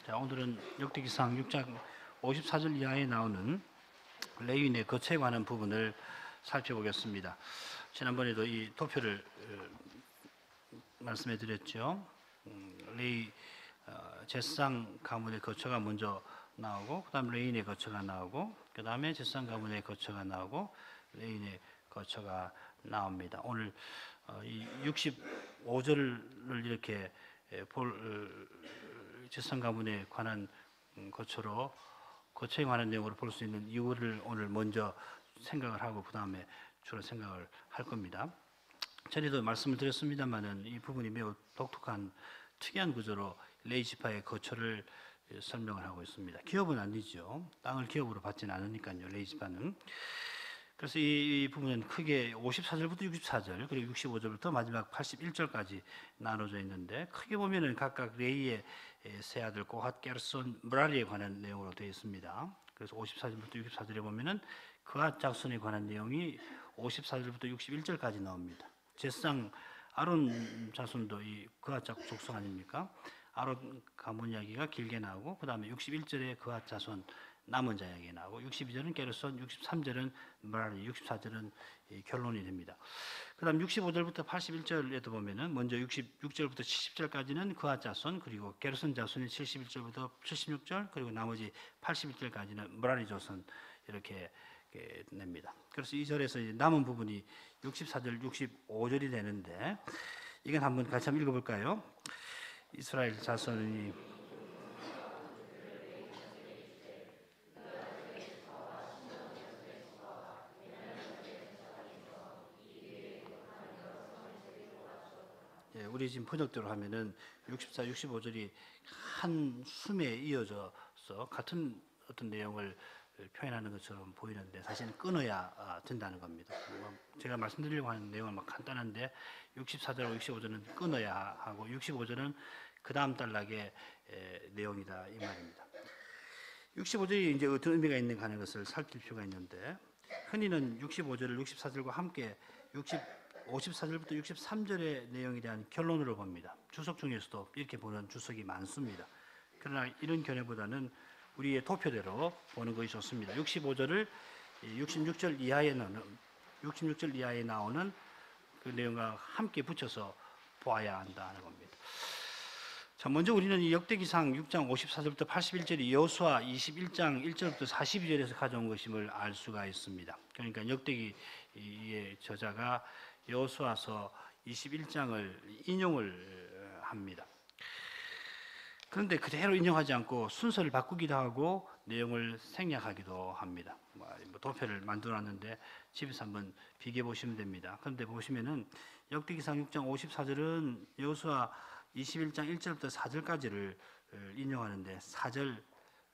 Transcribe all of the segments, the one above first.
자, 오늘은 역대기상 6장 54절 이하에 나오는 레위인의 거처에 관한 부분을 살펴보겠습니다. 지난번에도 이 도표를 말씀해 드렸죠. 레위 제사장 가문의 거처가 먼저 나오고, 그 다음 레위인의 거처가 나오고, 그 다음에 제사장 가문의 거처가 나오고, 레위인의 거처가 나옵니다. 오늘 이 65절을 이렇게 제사장 가문에 관한 거처에 관한 내용으로 볼 수 있는 이유를 오늘 먼저 생각을 하고 그 다음에 주로 생각을 할 겁니다. 전에도 말씀을 드렸습니다만은 이 부분이 매우 독특한 특이한 구조로 레위 지파의 거처를 설명을 하고 있습니다. 기업은 아니죠. 땅을 기업으로 받지는 않으니까요. 레위 지파는. 그래서 이 부분은 크게 54절부터 64절 그리고 65절부터 마지막 81절까지 나눠져 있는데, 크게 보면은 각각 레위의 세 아들 고핫, 게르손, 므라리에 관한 내용으로 되어 있습니다. 그래서 54절부터 64절에 보면은 그핫 자손에 관한 내용이 54절부터 61절까지 나옵니다. 제사장 아론 자손도 이 그핫 족속 아닙니까? 아론 가문 이야기가 길게 나오고, 그 다음에 61절에 그핫 자손 남은 자 이야기 나오고, 62절은 게르손, 63절은 므라리, 64절은 결론이 됩니다. 그 다음 65절부터 81절에도 보면은 먼저 66절부터 70절까지는 그핫 자손, 그리고 게르손 자손이 71절부터 76절, 그리고 나머지 81절까지는 므라리 자손 이렇게 냅니다. 그래서 이 절에서 남은 부분이 64절, 65절이 되는데, 이건 한번 같이 한번 읽어볼까요? 이스라엘 자손이 우리 지금 번역대로 하면은 64, 65절이 한 숨에 이어져서 같은 어떤 내용을 표현하는 것처럼 보이는데, 사실은 끊어야 된다는 겁니다. 제가 말씀드리려고 하는 내용은 막 간단한데 64절하고 65절은 끊어야 하고 65절은 그 다음 단락의 내용이다 이 말입니다. 65절이 이제 어떤 의미가 있는가 하는 것을 살필 필요가 있는데, 흔히는 65절을 64절과 함께 54절부터 63절의 내용에 대한 결론으로 봅니다. 주석 중에서도 이렇게 보는 주석이 많습니다. 그러나 이런 견해보다는 우리의 도표대로 보는 것이 좋습니다. 65절을 66절 이하에 나오는 그 내용과 함께 붙여서 보아야 한다는 겁니다. 자, 먼저 우리는 이 역대기상 6장 54절부터 81절이 여호수아 21장 1절부터 42절에서 가져온 것임을 알 수가 있습니다. 그러니까 역대기의 저자가 여호수아서 21장을 인용을 합니다. 그런데 그대로 인용하지 않고 순서를 바꾸기도 하고 내용을 생략하기도 합니다. 도표를 만들어놨는데 집에서 한번 비교해 보시면 됩니다. 그런데 보시면은 역대기상 6장 54절은 여호수아 21장 1절부터 4절까지를 인용하는데 4절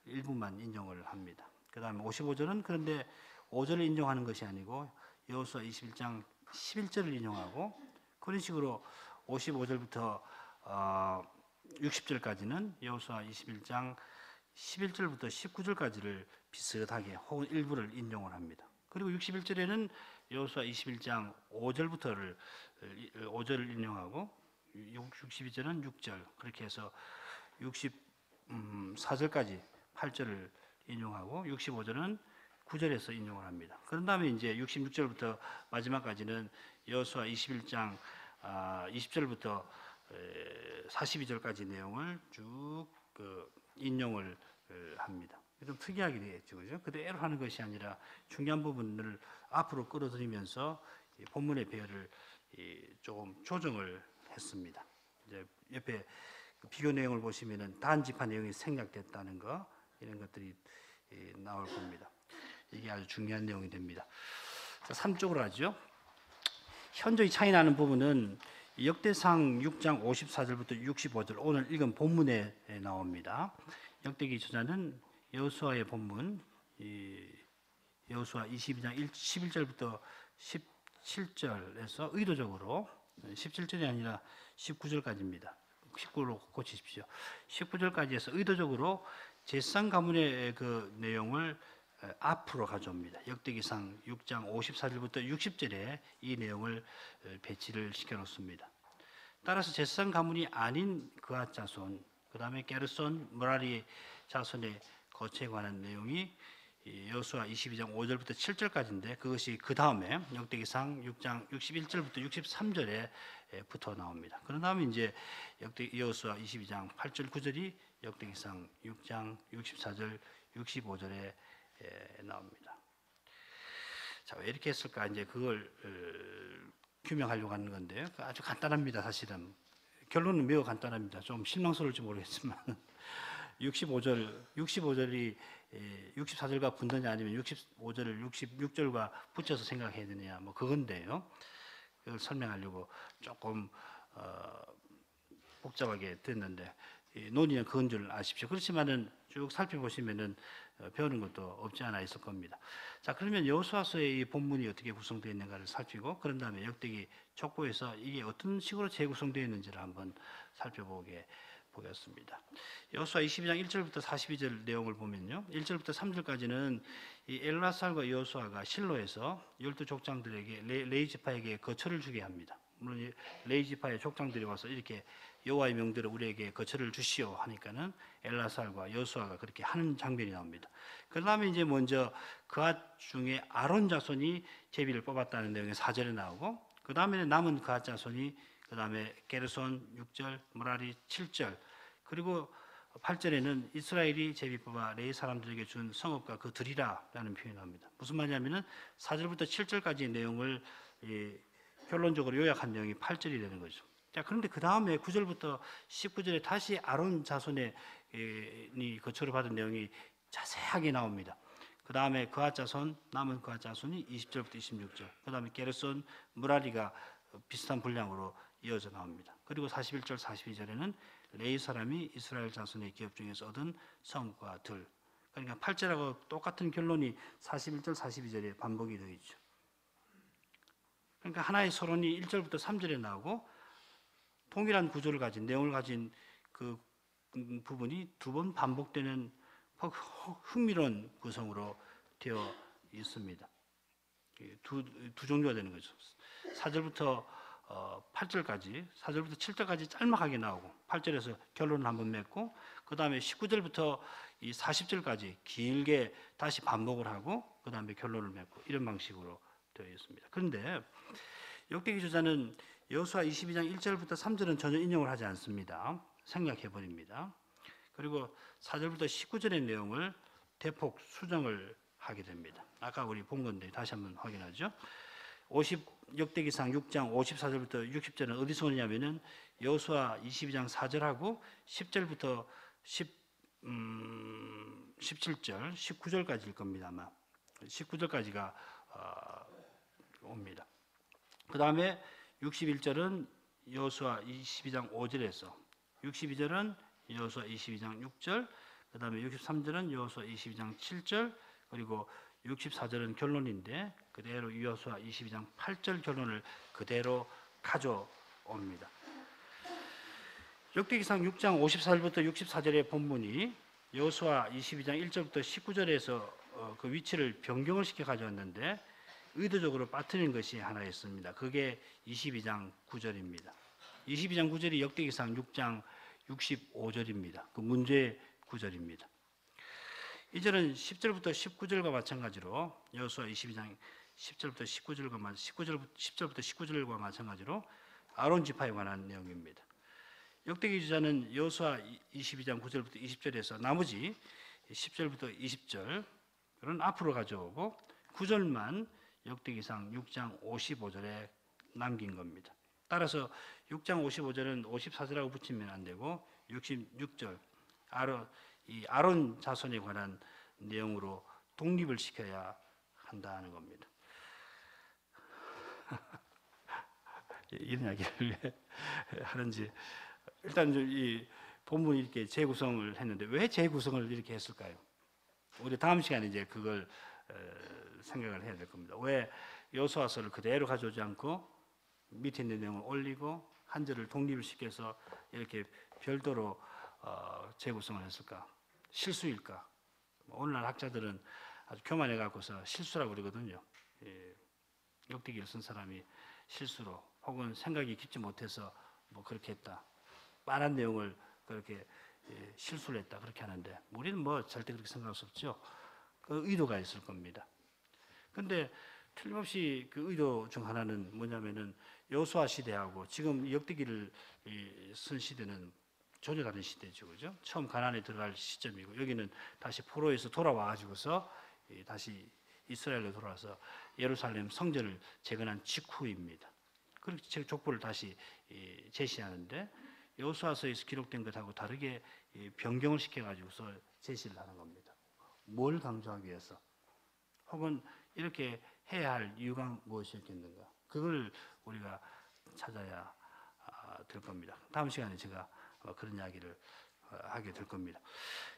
일부만 인용을 합니다. 그 다음에 55절은 그런데 5절을 인용하는 것이 아니고 여호수아 21장 11절을 인용하고, 그런 식으로 55절부터 60절까지는 여호수아 21장 11절부터 19절까지를 비슷하게 혹은 일부를 인용을 합니다. 그리고 61절에는 여호수아 21장 5절을 인용하고 62절은 6절, 그렇게 해서 64절까지 8절을 인용하고 65절은 9절에서 인용을 합니다. 그런 다음에 이제 66절부터 마지막까지는 여호수아 21장 20절부터 42절까지 내용을 쭉 인용을 합니다. 좀 특이하게 되겠죠, 그죠? 그대로 하는 것이 아니라 중요한 부분을 앞으로 끌어들이면서 본문의 배열을 조금 조정을 했습니다. 이제 옆에 비교 내용을 보시면은 단지파 내용이 생략됐다는 거, 이런 것들이 나올 겁니다. 이게 아주 중요한 내용이 됩니다. 자, 3쪽으로 하죠. 현저히 차이 나는 부분은 역대상 6장 54절부터 65절, 오늘 읽은 본문에 나옵니다. 역대기 저자는 여호수아의 본문, 여호수아 22장 11절부터 17절에서 의도적으로 17절이 아니라 19절까지입니다. 19로 고치십시오. 19절까지 해서 의도적으로 제사장 가문의 그 내용을 앞으로 가져옵니다. 역대기상 6장 54절부터 60절에 이 내용을 배치를 시켜놓습니다. 따라서 제사장 가문이 아닌 그핫 자손, 그다음에 게르손 므라리 자손의 거처에 관한 내용이 여호수아 22장 5절부터 7절까지인데 그것이 그 다음에 역대기상 6장 61절부터 63절에 붙어 나옵니다. 그런 다음에 이제 여호수아 22장 8절 9절이 역대기상 6장 64절 65절에 나옵니다. 자, 왜 이렇게 했을까? 이제 그걸 규명하려고 하는 건데요. 아주 간단합니다. 사실은 결론은 매우 간단합니다. 좀 실망스러울지 모르겠지만 65절이 64절과 붙느냐 아니면 65절을 66절과 붙여서 생각해야 되느냐 뭐 그건데요. 그걸 설명하려고 조금 복잡하게 됐는데 논의는 그건 줄 아십시오. 그렇지만은 쭉 살펴보시면은 배우는 것도 없지 않아 있을 겁니다. 자, 그러면 여호수아서의 이 본문이 어떻게 구성되어 있는가를 살피고 그런 다음에 역대기 촉구에서 이게 어떤 식으로 재구성되어 있는지를 한번 살펴보겠습니다. 여호수아 22장 1절부터 42절 내용을 보면요. 1절부터 3절까지는 이 엘라살과 여호수아가 실로에서 12족장들에게 레위 지파에게 거처를 주게 합니다. 물론 레위 지파의 족장들이 와서 이렇게 여호와의 명대로 우리에게 거처를 주시오 하니까는 엘라살과 여호수아가 그렇게 하는 장면이 나옵니다. 그 다음에 이제 먼저 그앗 중에 아론 자손이 제비를 뽑았다는 내용이 4절에 나오고 그 다음에 남은 그앗 자손이 그 다음에 게르손 6절, 므라리 7절 그리고 8절에는 이스라엘이 제비 뽑아 레위 사람들에게 준 성읍과 그 들이라라는 표현이 나옵니다. 무슨 말이냐면은 4절부터 7절까지의 내용을 결론적으로 요약한 내용이 8절이 되는 거죠. 자, 그런데 그 다음에 9절부터 19절에 다시 아론 자손의 거처를 받은 내용이 자세하게 나옵니다. 그 다음에 그앗 자손, 남은 그앗 자손이 20절부터 26절, 그 다음에 게르손, 므라리가 비슷한 분량으로 이어져 나옵니다. 그리고 41절, 42절에는 레위 사람이 이스라엘 자손의 기업 중에서 얻은 성과 들. 그러니까 8절하고 똑같은 결론이 41절, 42절에 반복이 되어 있죠. 그러니까 하나의 서론이 1절부터 3절에 나오고 동일한 구조를 가진 내용을 가진 그 부분이 두 번 반복되는 흥미로운 구성으로 되어 있습니다. 두 종류가 되는 거죠. 4절부터 8절까지, 4절부터 7절까지 짤막하게 나오고 8절에서 결론을 한번 맺고 그 다음에 19절부터 이 40절까지 길게 다시 반복을 하고 그 다음에 결론을 맺고 이런 방식으로 되어 있습니다. 그런데 역대기 저자는 여호수아 22장 1절부터 3절은 전혀 인용을 하지 않습니다. 생략해 버립니다. 그리고 4절부터 19절의 내용을 대폭 수정을 하게 됩니다. 아까 우리 본 건데 다시 한번 확인하죠. 역대기상 6장 54절부터 60절은 어디서 오냐면은 여호수아 22장 4절하고 10절부터 17절, 19절까지일 겁니다. 아마 19절까지가 옵니다. 그 다음에 61절은 여호수아 22장 5절에서 62절은 여호수아 22장 6절, 그 다음에 63절은 여호수아 22장 7절, 그리고 64절은 결론인데 그대로 여호수아 22장 8절 결론을 그대로 가져옵니다. 역대기상 6장 54절부터 64절의 본문이 여호수아 22장 1절부터 19절에서 그 위치를 변경을 시켜 가져왔는데 의도적으로 빠뜨린 것이 하나 있습니다. 그게 22장 9절입니다. 22장 9절이 역대기상 6장 65절입니다. 그 문제의 구절입니다. 이 절은 10절부터 19절과 마찬가지로 여호수아 22장 10절부터 19절과 마찬가지로 아론 지파에 관한 내용입니다. 역대기 저자는 여호수아 22장 9절부터 20절에서 나머지 10절부터 20절은 앞으로 가져오고 9절만 역대기상 6장 55절에 남긴 겁니다. 따라서 6장 55절은 54절하고 붙이면 안 되고 66절 아론 자손에 관한 내용으로 독립을 시켜야 한다는 겁니다. 이런 이야기를 왜 하는지 일단 이 본문이 이렇게 재구성을 했는데 왜 재구성을 이렇게 했을까요? 우리 다음 시간에 이제 그걸 생각을 해야 될 겁니다. 왜 여호수아서를 그대로 가져오지 않고 밑에 있는 내용을 올리고 한 절을 독립을 시켜서 이렇게 별도로 재구성을 했을까? 실수일까? 오늘날 학자들은 아주 교만해 갖고서 실수라고 그러거든요. 역대기를 쓴 사람이 실수로 혹은 생각이 깊지 못해서 뭐 그렇게 했다. 빤한 내용을 그렇게 실수를 했다 그렇게 하는데 우리는 뭐 절대 그렇게 생각할 수 없죠. 그 의도가 있을 겁니다. 근데 틀림없이 그 의도 중 하나는 뭐냐면은 여호수아 시대하고 지금 역대기를 쓴 시대는 전혀 다른 시대죠, 그죠? 처음 가나안에 들어갈 시점이고 여기는 다시 포로에서 돌아와 가지고서 다시 이스라엘로 돌아와서 예루살렘 성전을 재건한 직후입니다. 그렇게 족보를 다시 제시하는데 여호수아서에서 기록된 것하고 다르게 변경을 시켜가지고서 제시를 하는 겁니다. 뭘 강조하기 위해서? 혹은 이렇게 해야 할 이유가 무엇이었겠는가? 그걸 우리가 찾아야 될 겁니다. 다음 시간에 제가 그런 이야기를 하게 될 겁니다.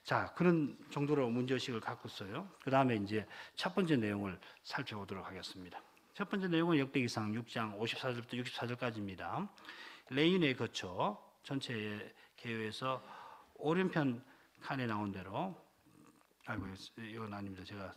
자, 그런 정도로 문제의식을 갖고서요. 그 다음에 이제 첫 번째 내용을 살펴보도록 하겠습니다. 첫 번째 내용은 역대기상 6장 54절부터 64절까지입니다. 레인의 거처 전체의 개요에서 오른편 칸에 나온 대로 이건 아닙니다. 제가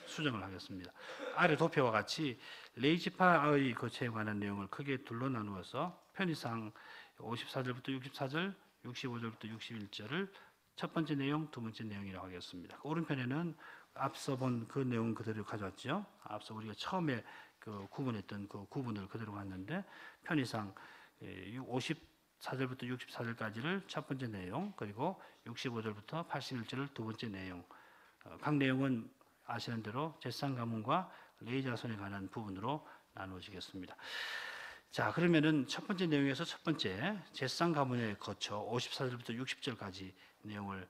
수정을 하겠습니다. 아래 도표와 같이 레위 지파의 거처에 관한 내용을 크게 둘로 나누어서 편의상 54절부터 64절, 65절부터 61절을 첫 번째 내용, 두 번째 내용이라고 하겠습니다. 오른편에는 앞서 본 그 내용 그대로 가져왔죠. 앞서 우리가 처음에 그 구분했던 그 구분을 그대로 갔는데 편의상 54절부터 64절까지를 첫 번째 내용, 그리고 65절부터 81절을 두 번째 내용. 각 내용은 아시는 대로 제사장 가문과 레위 자손에 관한 부분으로 나누어지겠습니다. 자, 그러면은 첫 번째 내용에서 첫 번째 제사장 가문에 거쳐 54절부터 60절까지 내용을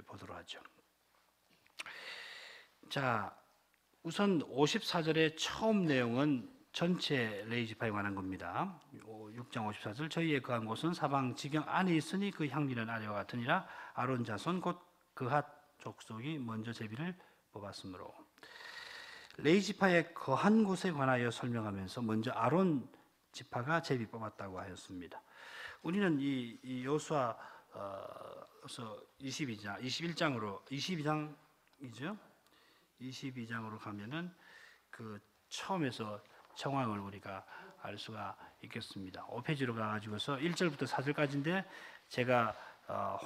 보도록 하죠. 자, 우선 54절의 처음 내용은 전체 레위 지파에 관한 겁니다. 6장 54절 저희의 거한 곳은 사방 지경 안에 있으니 그 향기는 아래와 같으니라. 아론 자손 곧 그핫 족속이 먼저 제비를 뽑았으므로. 레위 지파의 거한 곳에 관하여 설명하면서 먼저 아론 지파가 제비 뽑았다고 하였습니다. 우리는 이 여호수아 22장으로 가면은 그 처음에서 정황을 우리가 알 수가 있겠습니다. 5페이지로 가가지고서 1절부터 4절까지인데 제가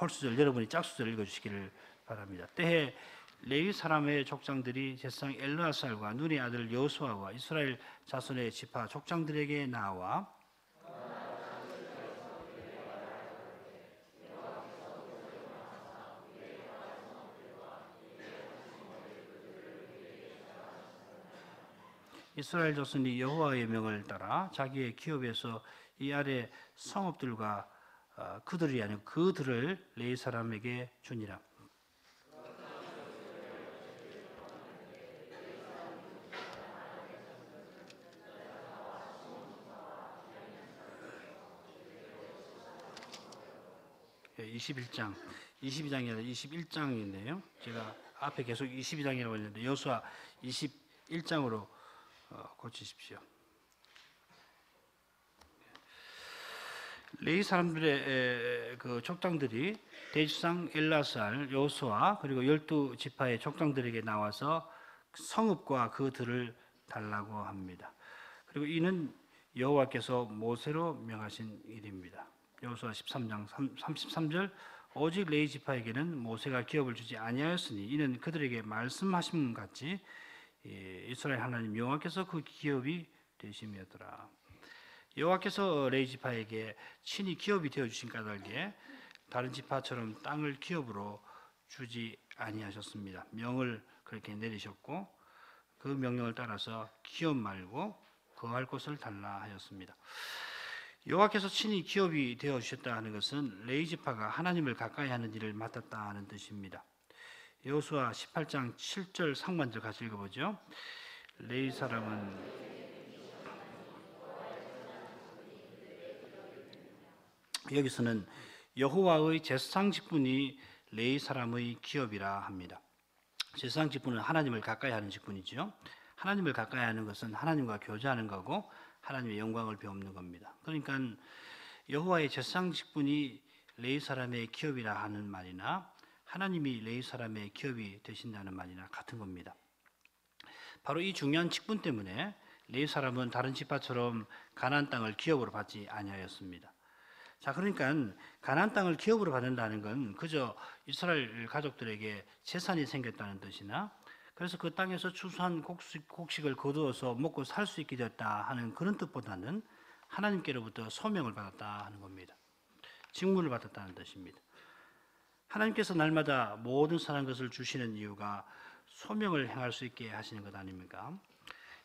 홀수절 여러분이 짝수절 읽어주시기를 바랍니다. 때에 레위 사람의 족장들이 제사장 엘르아살과 눈의 아들 여호수아와 이스라엘 자손의 지파 족장들에게 나와 이스라엘 자손이 여호와의 명을 따라 자기의 기업에서 이 아래 성읍들과 그들이 아니고 그들을 레위 사람에게 주니라. 예, 22장이 아니라 21장인데요. 제가 앞에 계속 22장이라고 했는데 여호수아 21장으로 고치십시오. 레위 사람들의 그 족장들이 대지상 엘라살, 여호수아 그리고 12지파의 족장들에게 나와서 성읍과 그들을 달라고 합니다. 그리고 이는 여호와께서 모세로 명하신 일입니다. 여호수아 13장 33절 오직 레위 지파에게는 모세가 기업을 주지 아니하였으니 이는 그들에게 말씀하심 같이 이스라엘 하나님 여호와께서 그 기업이 되심이었더라. 여호와께서 레위 지파에게 친히 기업이 되어 주신 까닭에 다른 지파처럼 땅을 기업으로 주지 아니하셨습니다. 명을 그렇게 내리셨고 그 명령을 따라서 기업 말고 거할 곳을 달라 하였습니다. 여호와께서 친히 기업이 되어 주셨다 하는 것은 레위 지파가 하나님을 가까이 하는 일을 맡았다 하는 뜻입니다. 여호수아 18장 7절 상반절 같이 읽어보죠. 레위 사람은 여기서는 여호와의 제사장 직분이 레위 사람의 기업이라 합니다. 제사장 직분은 하나님을 가까이 하는 직분이죠. 하나님을 가까이 하는 것은 하나님과 교제하는 거고 하나님의 영광을 배우는 겁니다. 그러니까 여호와의 제사장 직분이 레위 사람의 기업이라 하는 말이나 하나님이 레위 사람의 기업이 되신다는 말이나 같은 겁니다. 바로 이 중요한 직분 때문에 레위 사람은 다른 지파처럼 가나안 땅을 기업으로 받지 아니하였습니다. 자, 그러니까 가나안 땅을 기업으로 받는다는 건 그저 이스라엘 가족들에게 재산이 생겼다는 뜻이나 그래서 그 땅에서 추수한 곡식을 거두어서 먹고 살 수 있게 되었다 하는 그런 뜻보다는 하나님께로부터 소명을 받았다 하는 겁니다. 직무를 받았다는 뜻입니다. 하나님께서 날마다 모든 선한 것을 주시는 이유가 소명을 행할 수 있게 하시는 것 아닙니까?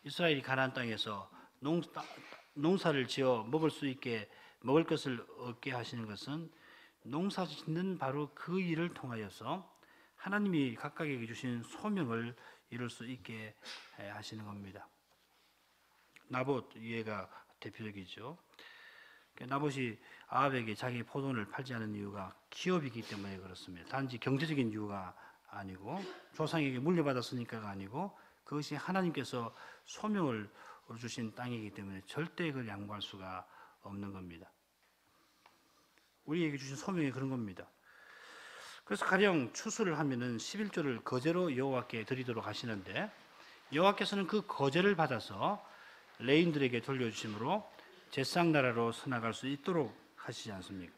이스라엘이 가나안 땅에서 농사를 지어 먹을 것을 얻게 하시는 것은 농사 짓는 바로 그 일을 통하여서 하나님이 각각에게 주신 소명을 이룰 수 있게 하시는 겁니다. 나봇 예가 대표적이죠. 나봇이 아합에게 자기 포도원을 팔지 않은 이유가 기업이기 때문에 그렇습니다. 단지 경제적인 이유가 아니고 조상에게 물려받았으니까가 아니고 그것이 하나님께서 소명을 주신 땅이기 때문에 절대 그걸 양보할 수가 없는 겁니다. 우리에게 주신 소명이 그런 겁니다. 그래서 가령 추수를 하면은 11조를 거제로 여호와께 드리도록 하시는데 여호와께서는 그 거제를 받아서 레인들에게 돌려주심으로 제사장 나라로 서나갈 수 있도록 하시지 않습니까?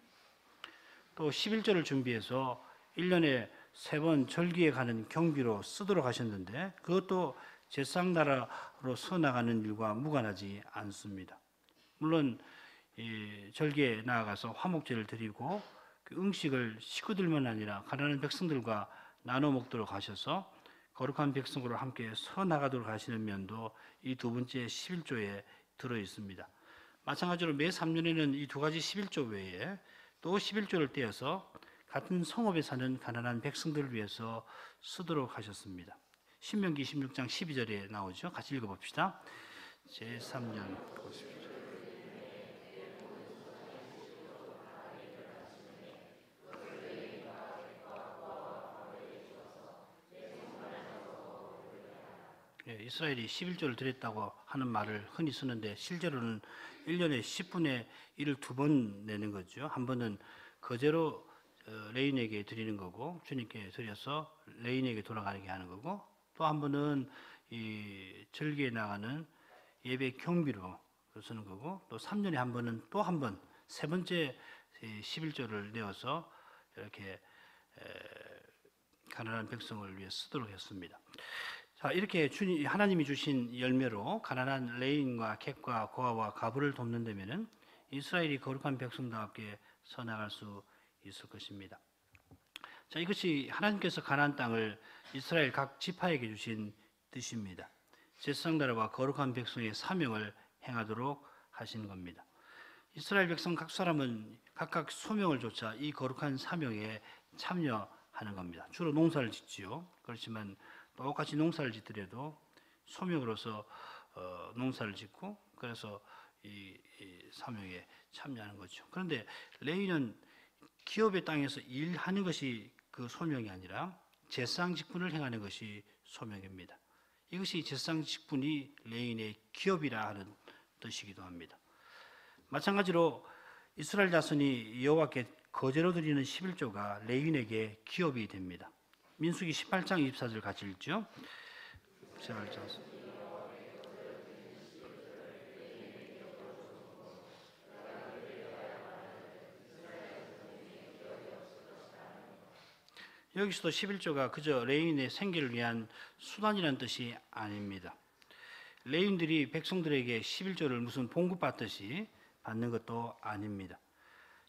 또 11조를 준비해서 1년에 3번 절기에 가는 경비로 쓰도록 하셨는데 그것도 제사장 나라로 서나가는 일과 무관하지 않습니다. 물론 절기에 나아가서 화목제를 드리고 그 음식을 식구들만 아니라 가난한 백성들과 나눠 먹도록 하셔서 거룩한 백성으로 함께 서나가도록 하시는 면도 이 두 번째 11조에 들어 있습니다. 마찬가지로 매 3년에는 이 두 가지 11조 외에 또 11조를 떼어서 같은 성읍에 사는 가난한 백성들을 위해서 쓰도록 하셨습니다. 신명기 26장 12절에 나오죠. 같이 읽어봅시다. 제3년 보십시오. 이스라엘이 11조를 드렸다고 하는 말을 흔히 쓰는데 실제로는 1년에 10분의 1을 2번 내는 거죠. 한 번은 거제로 레인에게 드리는 거고 주님께 드려서 레인에게 돌아가게 하는 거고 또 한 번은 이 절기에 나가는 예배 경비로 쓰는 거고 또 3년에 한 번은 또 한 번 세 번째 11조를 내어서 이렇게 가난한 백성을 위해 쓰도록 했습니다. 자, 이렇게 하나님이 주신 열매로 가난한 레인과 객과 고아와 가부를 돕는 데면은 이스라엘이 거룩한 백성답게 서나갈 수 있을 것입니다. 자, 이것이 하나님께서 가나안 땅을 이스라엘 각 지파에게 주신 뜻입니다. 제사장 나라와 거룩한 백성의 사명을 행하도록 하신 겁니다. 이스라엘 백성 각 사람은 각각 소명을 좇아 이 거룩한 사명에 참여하는 겁니다. 주로 농사를 짓지요. 그렇지만 똑같이 농사를 짓더라도 소명으로서 농사를 짓고 그래서 이 사명에 참여하는 거죠. 그런데 레위는 기업의 땅에서 일하는 것이 그 소명이 아니라 제사장 직분을 행하는 것이 소명입니다. 이것이 제사장 직분이 레위의 기업이라 하는 뜻이기도 합니다. 마찬가지로 이스라엘 자손이 여호와께 거제로 드리는 11조가 레위에게 기업이 됩니다. 민수기 18장 24절 같이 읽죠. 18장. 여기서도 11조가 그저 레위인의 생계를 위한 수단이라는 뜻이 아닙니다. 레위인들이 백성들에게 11조를 무슨 봉급받듯이 받는 것도 아닙니다.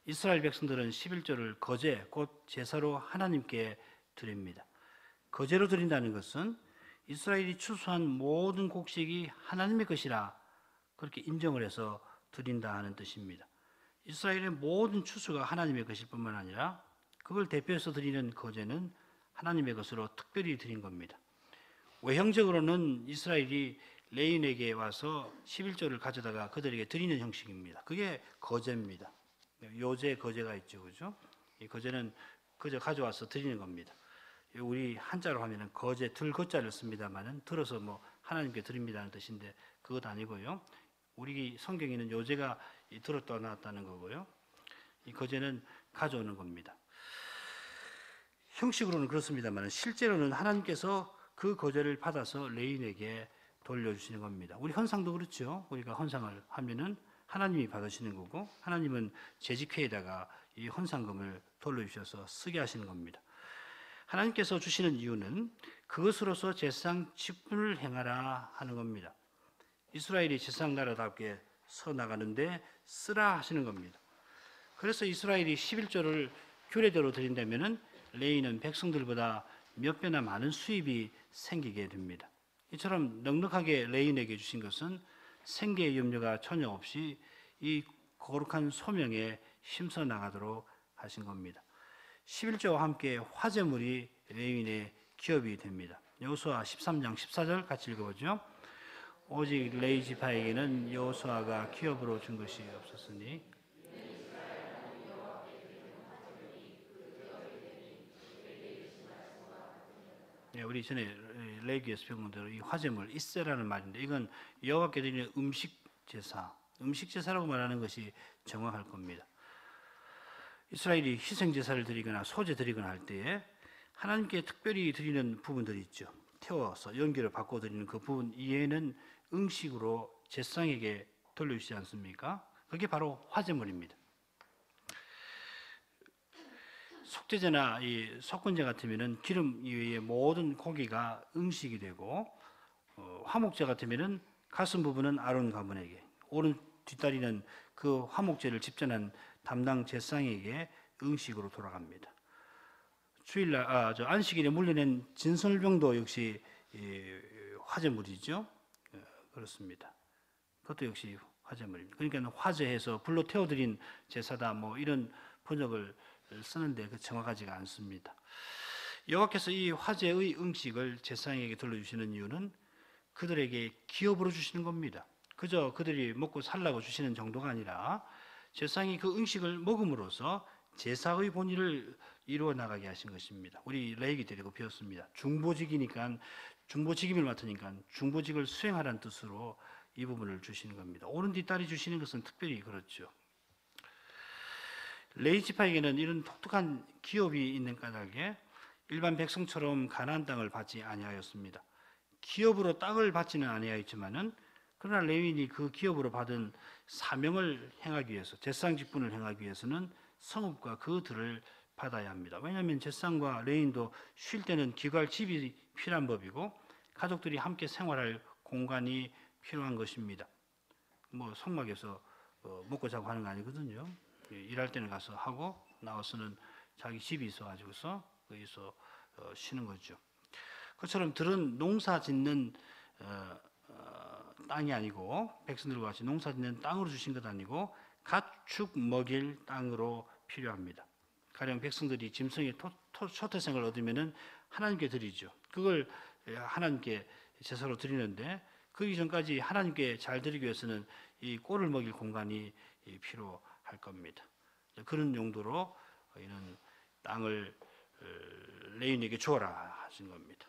이스라엘 백성들은 11조를 거제, 곧 제사로 하나님께 드립니다. 거제로 드린다는 것은 이스라엘이 추수한 모든 곡식이 하나님의 것이라 그렇게 인정을 해서 드린다 하는 뜻입니다. 이스라엘의 모든 추수가 하나님의 것일 뿐만 아니라 그걸 대표해서 드리는 거제는 하나님의 것으로 특별히 드린 겁니다. 외형적으로는 이스라엘이 레인에게 와서 11조를 가져다가 그들에게 드리는 형식입니다. 그게 거제입니다. 요제 거제가 있죠, 그죠? 이 거제는 그저 가져와서 드리는 겁니다. 우리 한자로 하면은 거제 들거자를 씁니다만은 들어서 뭐 하나님께 드립니다는 뜻인데 그것 아니고요. 우리 성경에는 요제가 들었다 나왔다는 거고요. 이 거제는 가져오는 겁니다. 형식으로는 그렇습니다만 실제로는 하나님께서 그 거제를 받아서 레인에게 돌려주시는 겁니다. 우리 헌상도 그렇죠. 우리가 헌상을 하면은 하나님이 받으시는 거고 하나님은 재직회에다가 이 헌상금을 돌려주셔서 쓰게 하시는 겁니다. 하나님께서 주시는 이유는 그것으로서 제사장 직분을 행하라 하는 겁니다. 이스라엘이 제사장 나라답게 서 나가는데 쓰라 하시는 겁니다. 그래서 이스라엘이 11조를 규례대로 드린다면은 레위는 백성들보다 몇 배나 많은 수입이 생기게 됩니다. 이처럼 넉넉하게 레위인에게 주신 것은 생계의 염려가 전혀 없이 이 거룩한 소명에 힘써 나가도록 하신 겁니다. 11조와 함께 화제물이 레위인의 기업이 됩니다. 여호수아 13장 14절 같이 읽어보죠. 오직 레위 지파에게는 여호수아가 기업으로 준 것이 없었으니 네, 우리 전에 레위기에서 배운 대로 이 화제물 이세라는 말인데 이건 여호와께 드리는 음식 제사라고 말하는 것이 정확할 겁니다. 이스라엘이 희생 제사를 드리거나 소제 드리거나 할 때에 하나님께 특별히 드리는 부분들이 있죠. 태워서 연기를 바꿔 드리는 그 부분 이외에는 음식으로 제사장에게 돌려주시지 않습니까? 그게 바로 화제물입니다. 속죄제나 이 속건제 같으면은 기름 이외의 모든 고기가 음식이 되고 화목제 같으면은 가슴 부분은 아론 가문에게, 오른 뒷다리는 그 화목제를 집전한 담당 제사장에게 음식으로 돌아갑니다. 주일날 안식일에 물려낸 진설병도 역시 화제물이죠. 그렇습니다. 그것도 역시 화제물입니다. 그러니까 화제해서 불로 태워드린 제사다 뭐 이런 번역을 쓰는데 그 정확하지가 않습니다. 여호와께서 이 화제의 음식을 제사장에게 돌려주시는 이유는 그들에게 기업으로 주시는 겁니다. 그저 그들이 먹고 살라고 주시는 정도가 아니라 제사장이 그 음식을 먹음으로써 제사의 본의를 이루어 나가게 하신 것입니다. 우리 레위기 때도 배웠습니다. 중보직이니까 중보직임을 맡으니까 중보직을 수행하라는 뜻으로 이 부분을 주시는 겁니다. 오른 뒷다리 주시는 것은 특별히 그렇죠. 레위 지파에게는 이런 독특한 기업이 있는 까닭에 일반 백성처럼 가나안 땅을 받지 아니하였습니다. 기업으로 땅을 받지는 아니하였지만은 그러나 레위인이 그 기업으로 받은 사명을 행하기 위해서 제사장 직분을 행하기 위해서는 성읍과 그 들을 받아야 합니다. 왜냐하면 제사장과 레위인도 쉴 때는 기갈 집이 필요한 법이고 가족들이 함께 생활할 공간이 필요한 것입니다. 뭐 성막에서 먹고 자고 하는 거 아니거든요. 일할 때는 가서 하고 나와서는 자기 집이 있어가지고서 거기서 쉬는 거죠. 그처럼 들은 농사 짓는 땅이 아니고 백성들과 같이 농사 짓는 땅으로 주신 것 아니고 가축 먹일 땅으로 필요합니다. 가령 백성들이 짐승의 초태생을 얻으면은 하나님께 드리죠. 그걸 하나님께 제사로 드리는데 그 이전까지 하나님께 잘 드리기 위해서는 이 꼴을 먹일 공간이 필요할 겁니다. 그런 용도로 이는 땅을 레위인에게 주어라 하신 겁니다.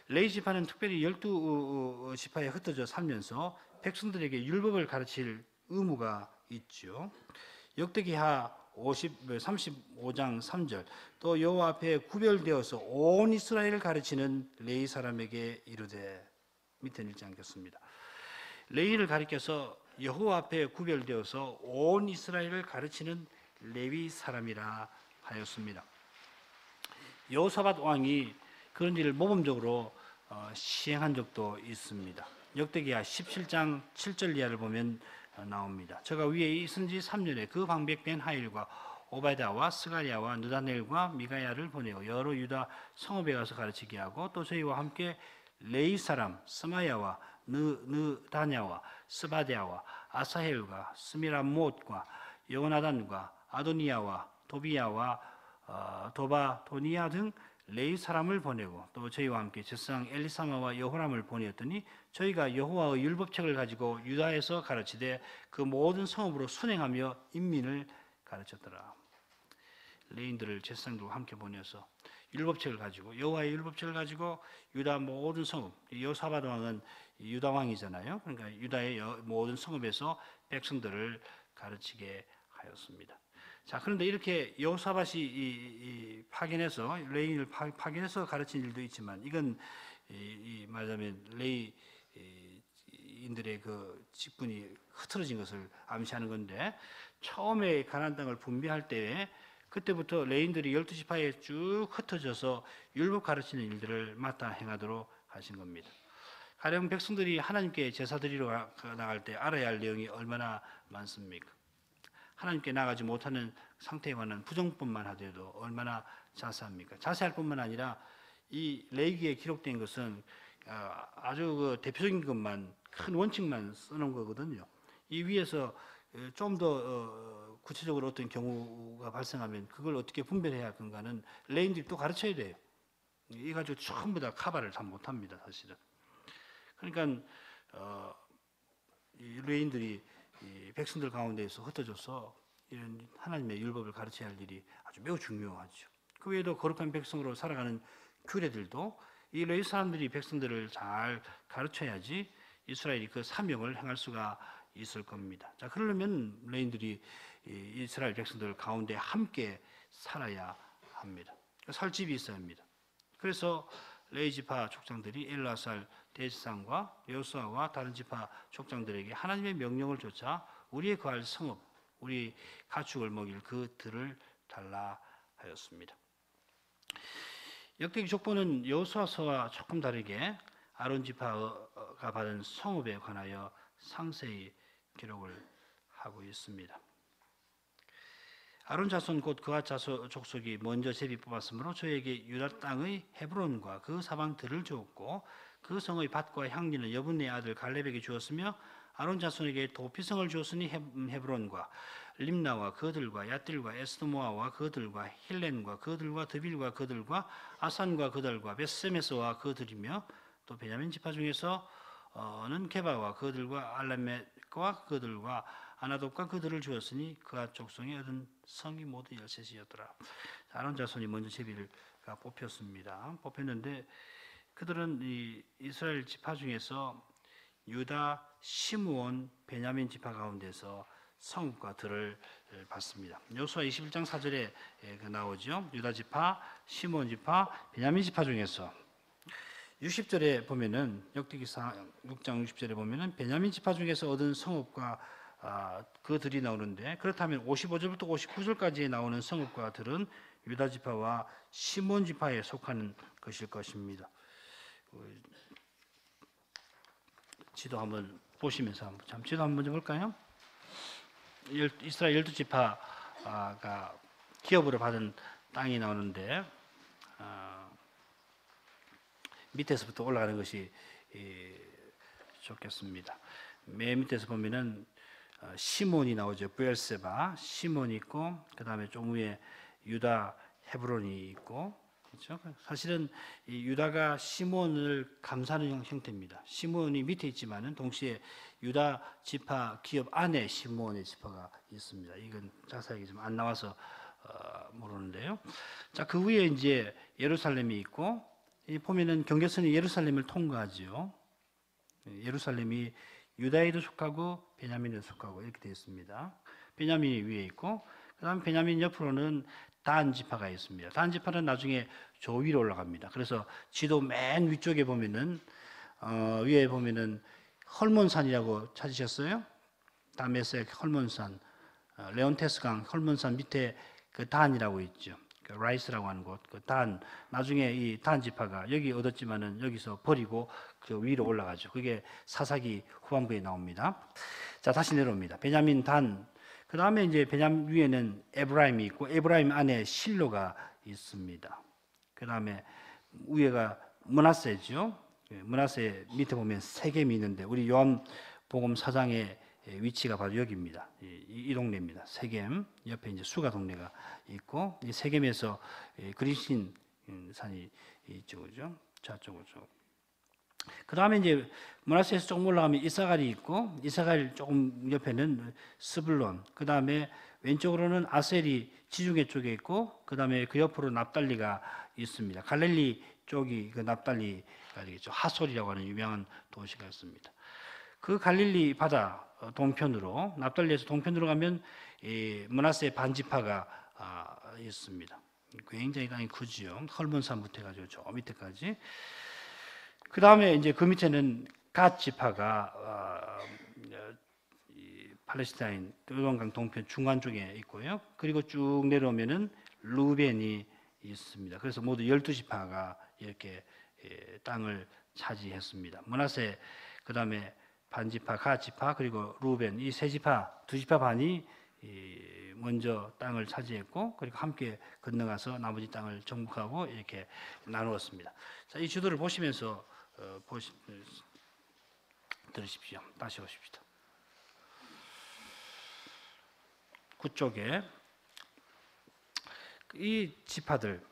레위 지파는 특별히 12지파에 흩어져 살면서 백성들에게 율법을 가르칠 의무가 있죠. 역대기하 35장 3절 또 여호와 앞에 구별되어서 온 이스라엘을 가르치는 레위 사람에게 이르되 밑에 읽지 않겠습니다. 레위를 가리켜서 여호와 앞에 구별되어서 온 이스라엘을 가르치는 레위 사람이라 하였습니다. 여호사밧 왕이 그런 일을 모범적으로 시행한 적도 있습니다. 역대기하 17장 7절 이하를 보면 나옵니다. 저가 위에 있은 지 3년에 그 방백된 하일과 오바다와 스가랴와 느다넬과 미가야를 보내어 여러 유다 성읍에 가서 가르치게 하고 또 저희와 함께 레위 사람 스마야와 느다냐와 스바데아와 아사헬과 스미라못과 여호나단과 아도니야와 도비야와 도바도니야 등 레위 사람을 보내고 또 저희와 함께 제사장 엘리사마와 여호람을 보내었더니 저희가 여호와의 율법책을 가지고 유다에서 가르치되 그 모든 성읍으로 순행하며 인민을 가르쳤더라. 레위인들을 제사장들과 함께 보내서 율법책을 가지고 여호와의 율법책을 가지고 유다 모든 성읍, 여호사밧 왕은 유다 왕이잖아요. 그러니까 유다의 모든 성읍에서 백성들을 가르치게 하였습니다. 자, 그런데 이렇게 여호사밧이 파견해서 레위인을 파견해서 가르친 일도 있지만 이건 말하자면 레위 레위인들의 그 직분이 흐트러진 것을 암시하는 건데, 처음에 가나안 땅을 분배할 때에 그때부터 레위인들이 12지파에 쭉 흩어져서 율법 가르치는 일들을 맡아 행하도록 하신 겁니다. 가령 백성들이 하나님께 제사 드리러 나갈 때 알아야 할 내용이 얼마나 많습니까? 하나님께 나가지 못하는 상태에 관한 부정법만 하더라도 얼마나 자세합니까? 자세할 뿐만 아니라 이 레위기에 기록된 것은 아주 그 대표적인 것만, 큰 원칙만 써놓은 거거든요. 이 위에서 좀 더 구체적으로 어떤 경우가 발생하면 그걸 어떻게 분별해야 할 건가는 레위인들이 또 가르쳐야 돼요. 이 가지고 전부 다 커버를 다 못합니다, 사실은. 그러니까 이 레위인들이 이 백성들 가운데에서 흩어져서 이런 하나님의 율법을 가르쳐야 할 일이 아주 매우 중요하죠. 그 외에도 거룩한 백성으로 살아가는 규례들도 이 레위 사람들이 백성들을 잘 가르쳐야지 이스라엘이 그 사명을 행할 수가 있을 겁니다. 자, 그러려면 레위인들이 이스라엘 백성들 가운데 함께 살아야 합니다. 살 집이 있어야 합니다. 그래서 레위 지파 족장들이 엘르아살 대제사장과 여호수아와 다른 지파 족장들에게 하나님의 명령을 좇아 우리의 거할 성읍, 우리 가축을 먹일 그 들을 달라 하였습니다. 역대기 족보는 여호수아서와 조금 다르게 아론 지파가 받은 성읍에 관하여 상세히 기록을 하고 있습니다. 아론 자손 곧 그앗 족속이 먼저 제비 뽑았으므로 저에게 유다 땅의 헤브론과 그 사방들을 주었고 그 성의 밭과 향리는 여분의 아들 갈렙에게 주었으며 아론 자손에게 도피성을 주었으니 헤브론과 림나와 그들과 야딜과 에스드모아와 그들과 힐렌과 그들과 드빌과 그들과 아산과 그들과 베스메스와 그들이며 또 베냐민 지파 중에서는 게바와 그들과 알라멧과 그들과 아나돗과 그들을 주었으니 그앗 족속에 얻은 성이 모두 13이었더라. 아론 자손이 먼저 제비가 뽑혔습니다. 뽑혔는데 그들은 이 이스라엘 지파 중에서 유다, 시므온, 베냐민 지파 가운데서 성읍과 들을 받습니다. 여호수아 21장 4절에 나오죠. 유다 지파, 시므온 지파, 베냐민 지파 중에서 60절에 보면은 역대기상 6장 60절에 보면은 베냐민 지파 중에서 얻은 성읍과 그 들이 나오는데, 그렇다면 55절부터 59절까지 나오는 성읍과 들은 유다 지파와 시몬 지파에 속하는 것일 것입니다. 지도 한번 보시면서 지도 한번 좀 볼까요? 이스라엘 12지파가 기업으로 받은 땅이 나오는데 밑에서부터 올라가는 것이 좋겠습니다. 맨 밑에서 보면은 시몬이 나오죠. 브엘세바, 시몬이 있고 그 다음에 좀 위에 유다, 헤브론이 있고, 그렇죠? 사실은 이 유다가 시몬을 감싸는 형태입니다. 시몬이 밑에 있지만은 동시에 유다 지파 기업 안에 시몬의 지파가 있습니다. 이건 자세하게 좀 안 나와서 모르는데요. 자, 그 위에 이제 예루살렘이 있고, 이 보면은 경계선이 예루살렘을 통과하죠. 예루살렘이 유다에도 속하고 베냐민에도 속하고 이렇게 되어 있습니다. 베냐민이 위에 있고, 그 다음 베냐민 옆으로는 단 지파가 있습니다. 단 지파는 나중에 저 위로 올라갑니다. 그래서 지도 맨 위쪽에 보면은 위에 보면은 헐몬산이라고 찾으셨어요? 다메섹 헐몬산, 레온테스강 헐몬산 밑에 그 단이라고 있죠. 그 라이스라고 하는 곳, 그 단, 나중에 이 단 지파가 여기 얻었지만은 여기서 버리고 그 위로 올라가죠. 그게 사사기 후반부에 나옵니다. 자, 다시 내려옵니다. 베냐민 단, 그 다음에 이제 베냐민 위에는 에브라임이 있고, 에브라임 안에 실로가 있습니다. 그 다음에 위에가 므낫세죠. 므낫세 밑에 보면 세겜이 있는데, 우리 요한복음 4장의 위치가 바로 여기입니다. 이 동네입니다. 세겜 옆에 이제 수가 동네가 있고, 이 세겜에서 그리신 산이 이쪽이죠. 저쪽으로. 그 다음에 이제 므낫세에서 조금 올라가면 이사갈이 있고, 이사갈 조금 옆에는 스불론, 그 다음에 왼쪽으로는 아셀이 지중해 쪽에 있고, 그 다음에 그 옆으로 납달리가 있습니다. 갈릴리 쪽이 그 납달리가 되겠죠. 하솔이라고 하는 유명한 도시가 있습니다. 그 갈릴리 바다 동편으로, 납달리에서 동편으로 가면 이 므낫세 반지파가 있습니다. 굉장히 땅이 크지요. 헐몬산부터 해가지고 저 밑에까지. 그 다음에 이제 그 밑에는 갓 지파가 이 팔레스타인 요단강 동편 중간 쪽에 있고요. 그리고 쭉 내려오면은 루벤이 있습니다. 그래서 모두 12지파가 이렇게 땅을 차지했습니다. 므낫세, 그다음에 반지파, 갓지파, 그리고 루벤, 이 세 지파, 두 지파 반이 먼저 땅을 차지했고, 그리고 함께 건너가서 나머지 땅을 정복하고 이렇게 나누었습니다. 자, 이 지도를 보시면서 들으십시오. 다시 오십시다. 그쪽에 이 지파들,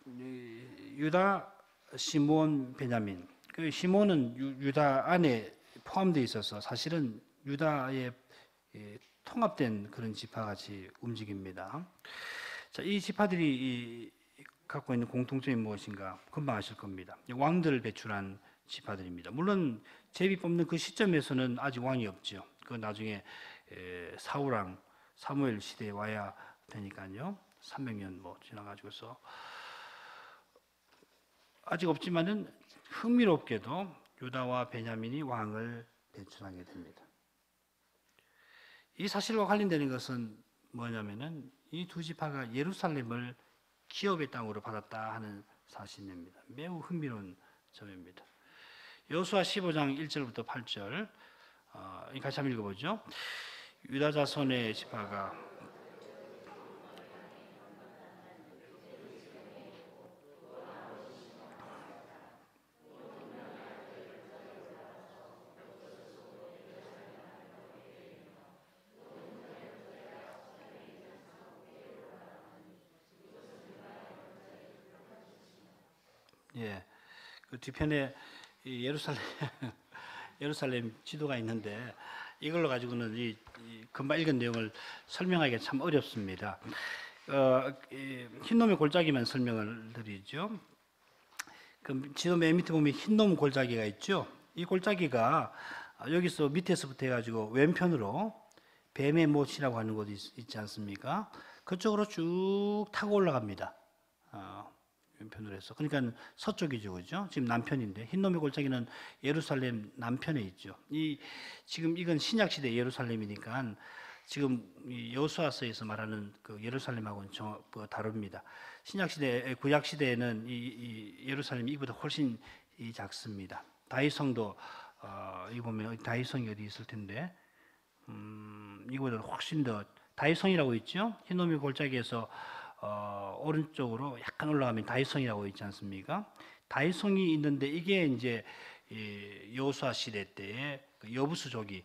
유다, 시몬, 베냐민. 그 시몬은 유다 안에 포함되어 있어서 사실은 유다의 통합된 그런 지파같이 움직입니다. 자, 이 지파들이 갖고 있는 공통점이 무엇인가 금방 아실 겁니다. 왕들을 배출한 지파들입니다. 물론 제비 뽑는 그 시점에서는 아직 왕이 없죠. 그 나중에 사울왕 사무엘 시대에 와야 되니까요. 300년 뭐 지나가지고서 아직 없지만은 흥미롭게도 유다와 베냐민이 왕을 배출하게 됩니다. 이 사실과 관련되는 것은 뭐냐면은 이 두 지파가 예루살렘을 기업의 땅으로 받았다 하는 사실입니다. 매우 흥미로운 점입니다. 여호수아 15장 1절부터 8절 같이 한번 읽어보죠. 유다 자손의 지파가 그 뒤편에 이 예루살렘 지도가 있는데 이걸로 가지고는 이 금방 읽은 내용을 설명하기가 참 어렵습니다. 흰놈의 골짜기만 설명을 드리죠. 그 지도 맨 밑에 보면 흰놈 골짜기가 있죠. 이 골짜기가 여기서 밑에서부터 해가지고 왼편으로 뱀의 못이라고 하는 곳이 있지 않습니까? 그쪽으로 쭉 타고 올라갑니다. 왼편으로 해서. 그러니까 서쪽이죠, 그죠? 지금 남편인데 흰놈의 골짜기는 예루살렘 남편에 있죠. 지금 이건 신약 시대 예루살렘이니까 지금 여호수아서에서 말하는 그 예루살렘하고는 다릅니다. 신약 시대, 구약 시대에는 이 예루살렘이 이보다 훨씬 작습니다. 다윗성도 이 보면 다윗성이 어디 있을 텐데 이보다 훨씬 더 다윗성이라고 있죠. 흰놈의 골짜기에서 오른쪽으로 약간 올라가면 다윗성이라고 있지 않습니까? 다윗성이 있는데 이게 이제 여호수아 시대 때에 그 여부수족이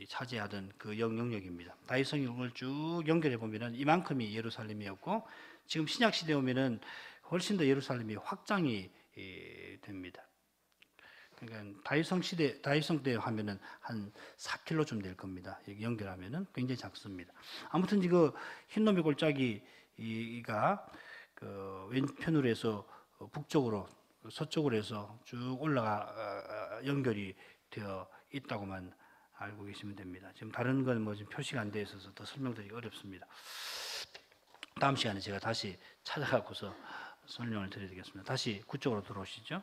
차지하던 그 영역입니다. 다윗성을 쭉 연결해 보면은 이만큼이 예루살렘이었고 지금 신약 시대에 오면은 훨씬 더 예루살렘이 확장이 됩니다. 그러니까 다윗성 때 하면은 한 4km쯤 될 겁니다. 연결하면은 굉장히 작습니다. 아무튼 그 흰놈의 골짜기가 그 왼편으로 해서 북쪽으로 서쪽으로 해서 쭉 올라가 연결이 되어 있다고만 알고 계시면 됩니다. 지금 다른 건 뭐 지금 표시가 안 되어 있어서 더 설명드리기 어렵습니다. 다음 시간에 제가 다시 찾아가고서 설명을 드리겠습니다. 다시 그쪽으로 들어오시죠.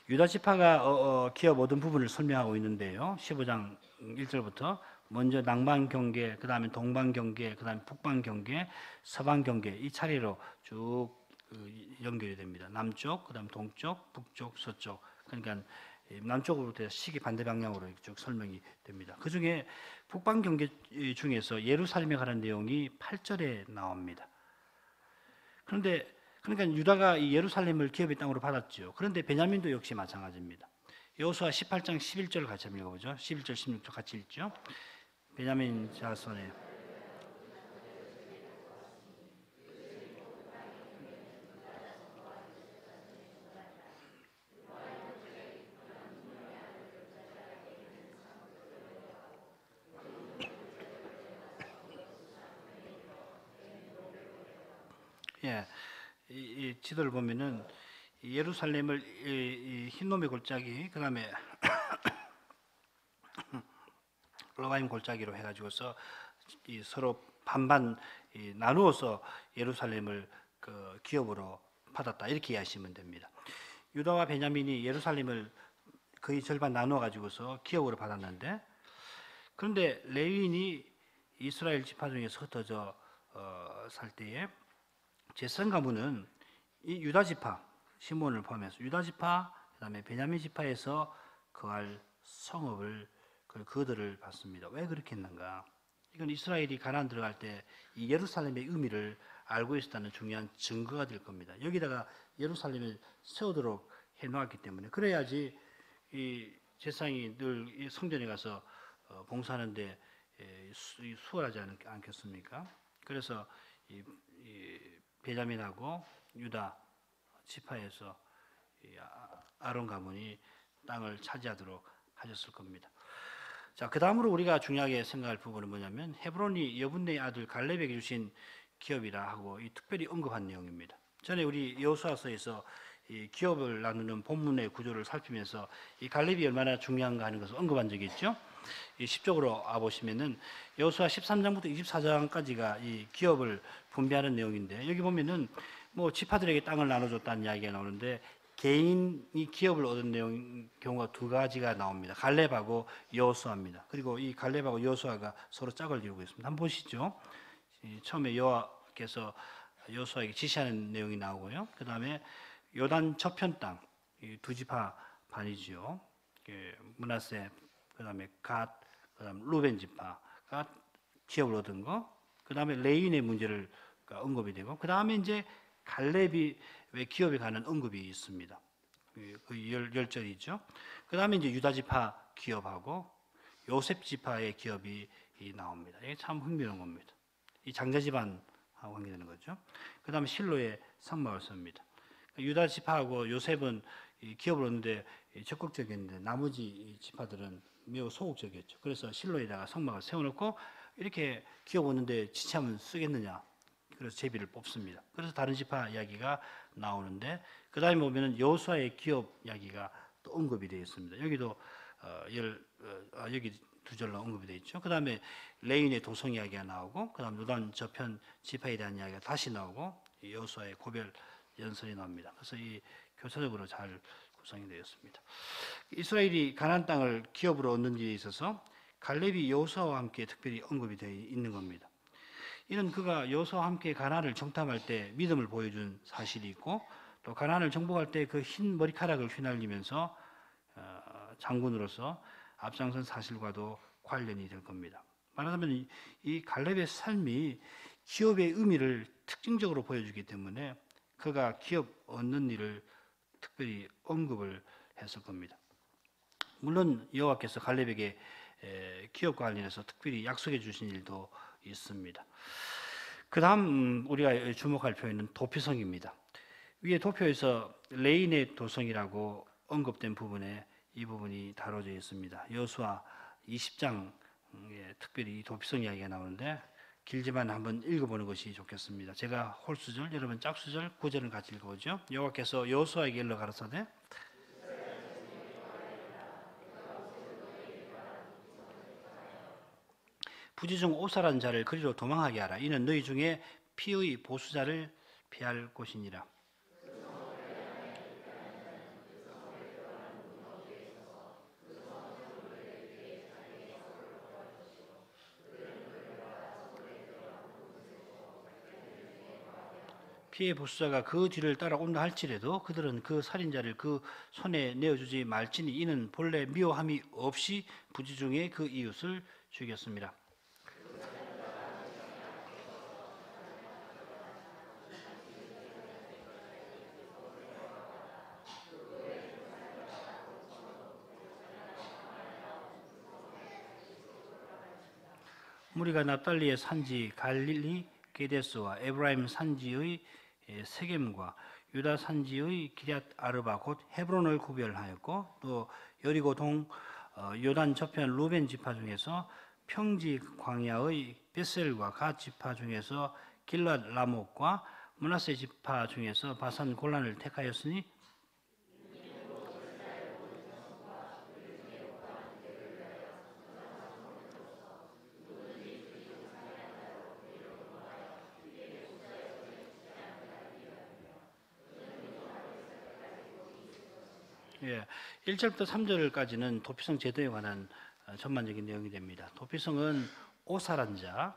유다 지파가 기업 얻은 부분을 설명하고 있는데요. 15장 1절부터 먼저 남방 경계, 그 다음에 동방 경계, 그 다음에 북방 경계, 서방 경계 이 차례로 쭉 연결이 됩니다. 남쪽, 그 다음 동쪽, 북쪽, 서쪽. 그러니까 남쪽으로부터 시기 반대 방향으로 쭉 설명이 됩니다. 그 중에 북방 경계 중에서 예루살렘에 관한 내용이 8절에 나옵니다. 그러니까 유다가 이 예루살렘을 기업의 땅으로 받았죠. 그런데 베냐민도 역시 마찬가지입니다. 여호수아 18장 11절 같이 한번 읽어보죠. 11절 16절 같이 읽죠. 베냐민 자손의 이 지도를 보면은 예루살렘을 이 흰놈의 골짜기, 그 다음에 로바임 골짜기로 해가지고서 서로 반반 나누어서 예루살렘을 그 기업으로 받았다 이렇게 이해하시면 됩니다. 유다와 베냐민이 예루살렘을 거의 절반 나누어 가지고서 기업으로 받았는데, 그런데 레위인이 이스라엘 지파 중에서 흩어져 살 때에 제사장 가문은 이 유다 지파, 시몬을 포함해서 유다 지파, 그다음에 베냐민 지파에서 거할 성읍을 그들을 받습니다. 왜 그렇게 했는가? 이건 이스라엘이 가나안 들어갈 때 이 예루살렘의 의미를 알고 있었다는 중요한 증거가 될 겁니다. 여기다가 예루살렘을 세우도록 해놓았기 때문에, 그래야지 이 제사장이 늘 이 성전에 가서 봉사하는데 수월하지 않겠습니까? 그래서 이 베냐민하고 유다 지파에서 아론 가문이 땅을 차지하도록 하셨을 겁니다. 자, 그 다음으로 우리가 중요하게 생각할 부분은 뭐냐면, 헤브론이 여분네의 아들 갈렙에게 주신 기업이라 하고 특별히 언급한 내용입니다. 전에 우리 여호수아서에서 이 기업을 나누는 본문의 구조를 살피면서 이 갈렙이 얼마나 중요한가 하는 것을 언급한 적이 있죠. 이 10쪽으로 와보시면은 여호수아 13장부터 24장까지가 이 기업을 분배하는 내용인데, 여기 보면은 뭐 지파들에게 땅을 나눠줬다는 이야기가 나오는데, 개인이 기업을 얻은 경우가 두 가지가 나옵니다. 갈렙하고 여호수아입니다. 그리고 이 갈렙하고 여호수아가 서로 짝을 이루고 있습니다. 한번 보시죠. 처음에 여호와께서 여호수아에게 지시하는 내용이 나오고요. 그 다음에 요단 저편 땅, 두 지파 반이지요. 므낫세, 그 다음에 갓, 그 다음 루벤 지파가 기업을 얻은 거, 그 다음에 레위인의 문제를 언급이 되고, 그 다음에 이제 갈렙이 왜 기업에 관한 언급이 있습니다. 그 열절이죠. 그 다음에 이제 유다 지파 기업하고 요셉 지파의 기업이 나옵니다. 이게 참 흥미로운 겁니다. 이 장자 집안하고 관계되는 거죠. 그 다음에 실로의 성막을 씁니다. 유다 지파하고 요셉은 기업을 얻는데 적극적이었는데, 나머지 지파들은 매우 소극적이었죠. 그래서 실로에다가 성막을 세워놓고 이렇게 기업 얻는데 지체하면 쓰겠느냐. 그래서 제비를 뽑습니다. 그래서 다른 지파 이야기가 나오는데, 그 다음에 보면은 여호수아의 기업 이야기가 또 언급이 되어 있습니다. 여기도 여기 두 절로 언급이 되어 있죠. 그 다음에 레인의 도성 이야기가 나오고, 그 다음 요단 저편 지파에 대한 이야기가 다시 나오고, 여호수아의 고별 연설이 나옵니다. 그래서 이 교차적으로 잘 구성이 되었습니다. 이스라엘이 가나안 땅을 기업으로 얻는 일에 있어서 갈렙이 여호수아와 함께 특별히 언급이 되어 있는 겁니다. 이는 그가 여호수아와 함께 가나안을 정탐할 때 믿음을 보여준 사실이 있고, 또 가나안을 정복할 때 그 흰 머리카락을 휘날리면서 장군으로서 앞장선 사실과도 관련이 될 겁니다. 말하자면 이 갈렙의 삶이 기업의 의미를 특징적으로 보여주기 때문에 그가 기업 얻는 일을 특별히 언급을 했을 겁니다. 물론 여호와께서 갈렙에게 기업과 관련해서 특별히 약속해 주신 일도 있습니다. 그 다음 우리가 주목할 표현은 도피성입니다. 위에 도표에서 레인의 도성이라고 언급된 부분에 이 부분이 다뤄져 있습니다. 여호수아 20장에 특별히 이 도피성 이야기가 나오는데, 길지만 한번 읽어보는 것이 좋겠습니다. 제가 홀수절, 여러분 짝수절, 구절을 같이 읽어보죠. 여호와께서 여호수아에게 일러 가라사대, 부지 중 오사라는 자를 그리로 도망하게 하라. 이는 너희 중에 피의 보수자를 피할 곳이니라. 피의 보수자가 그 뒤를 따라온다 할지라도 그들은 그 살인자를 그 손에 내어주지 말지니, 이는 본래 미워함이 없이 부지 중에 그 이웃을 죽였습니다. 무리가 납달리의 산지 갈릴리 게데스와 에브라임 산지의 세겜과 유다 산지의 기럇 아르바 곧 헤브론을 구별하였고, 또 여리고 동 요단 저편 루벤 지파 중에서 평지 광야의 베셀과 갓 지파 중에서 길랏 라목과 므낫세 지파 중에서 바산 골란을 택하였으니, 예, 1절부터 3절까지는 도피성 제도에 관한 전반적인 내용이 됩니다. 도피성은 오살한 자,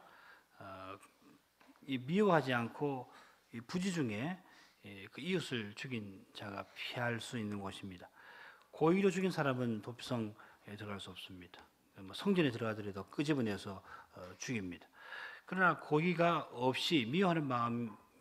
이 미워하지 않고 이 부지 중에 그 이웃을 죽인 자가 피할 수 있는 곳입니다. 고의로 죽인 사람은 도피성에 들어갈 수 없습니다. 뭐 성전에 들어가더라도 끄집어내서 죽입니다. 그러나 고의가 없이 미워하는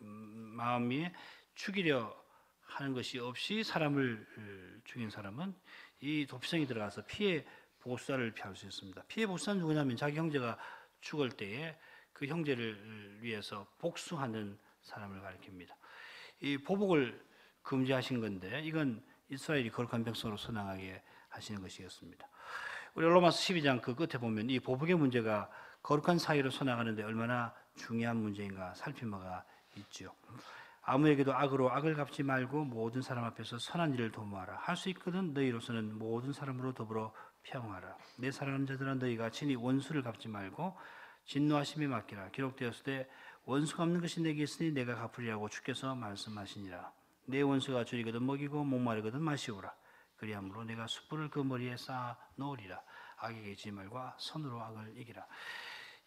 마음이 죽이려 하는 것이 없이 사람을 죽인 사람은 이 도피성에 들어가서 피해 보수자를 피할 수 있습니다. 피해 보수자는 누구냐면 자기 형제가 죽을 때에 그 형제를 위해서 복수하는 사람을 가리킵니다. 이 보복을 금지하신 건데 이건 이스라엘이 거룩한 백성으로 선항하게 하시는 것이었습니다. 우리 로마서 12장 그 끝에 보면 이 보복의 문제가 거룩한 사회로 선항하는데 얼마나 중요한 문제인가 살핀 바가 있죠. 아무에게도 악으로 악을 갚지 말고 모든 사람 앞에서 선한 일을 도모하라. 할 수 있거든 너희로서는 모든 사람으로 더불어 평화하라. 내 사랑하는 자들아 너희가 친히 원수를 갚지 말고 진노하심에 맡기라. 기록되었을 때 원수 갚는 것이 내게 있으니 내가 갚으리라고 주께서 말씀하시니라. 내 원수가 줄이거든 먹이고 목마르거든 마시오라. 그리함으로 내가 숯불을 그 머리에 쌓아 놓으리라. 악에게 지지 말고 선으로 악을 이기라.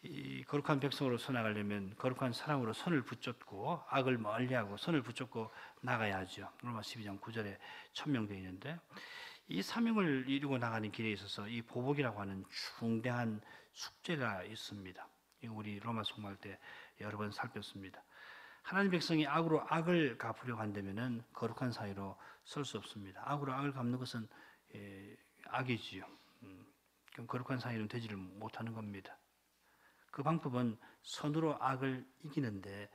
이 거룩한 백성으로 선나가려면 거룩한 사랑으로 선을 붙잡고 악을 멀리하고 선을 붙잡고 나가야 하죠. 로마 12장 9절에 천명되어 있는데 이 사명을 이루고 나가는 길에 있어서 이 보복이라고 하는 중대한 숙제가 있습니다. 우리 로마 송말 때 여러 번 살폈습니다. 하나님 백성이 악으로 악을 갚으려고 한다면 거룩한 사회로 설 수 없습니다. 악으로 악을 갚는 것은 악이지요. 그럼 거룩한 사회는 되지를 못하는 겁니다. 그 방법은 선으로 악을 이기는데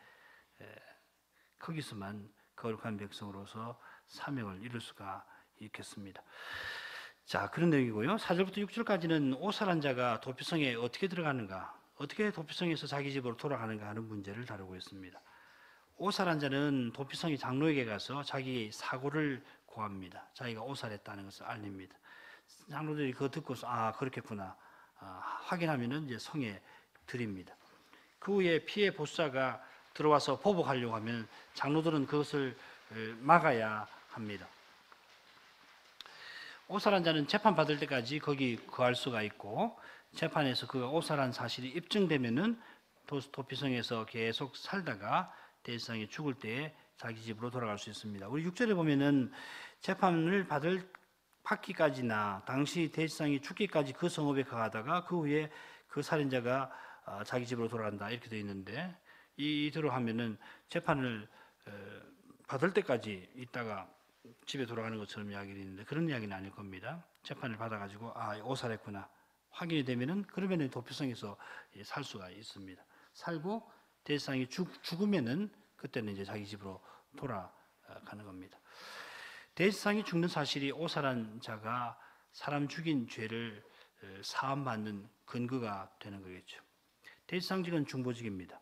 거기서만 거룩한 백성으로서 사명을 이룰 수가 있겠습니다. 자, 그런 내용이고요. 4절부터 6절까지는 오살한 자가 도피성에 어떻게 들어가는가, 어떻게 도피성에서 자기 집으로 돌아가는가 하는 문제를 다루고 있습니다. 오살한 자는 도피성의 장로에게 가서 자기 사고를 고합니다. 자기가 오살했다는 것을 알립니다. 장로들이 그거 듣고서 그렇겠구나 확인하면은 이제 성에 드립니다. 그 후에 피해 보수자가 들어와서 보복하려고 하면 장로들은 그것을 막아야 합니다. 오살한 자는 재판 받을 때까지 거기 거할 수가 있고 재판에서 그가 오살한 사실이 입증되면은 도피성에서 계속 살다가 대지상이 죽을 때에 자기 집으로 돌아갈 수 있습니다. 우리 6절에 보면은 재판을 받기까지나 당시 대지상이 죽기까지 그 성읍에 거하다가 그 후에 그 살인자가 자기 집으로 돌아간다 이렇게 되어 있는데 이대로 하면은 재판을 받을 때까지 있다가 집에 돌아가는 것처럼 이야기를 했는데 그런 이야기는 아닐 겁니다. 재판을 받아가지고 오살했구나 확인이 되면은 그러면은 도피성에서 살 수가 있습니다. 살고 대지상이 죽으면은 그때는 이제 자기 집으로 돌아가는 겁니다. 대지상이 죽는 사실이 오살한 자가 사람 죽인 죄를 사함받는 근거가 되는 거겠죠. 대지상직은 중보직입니다.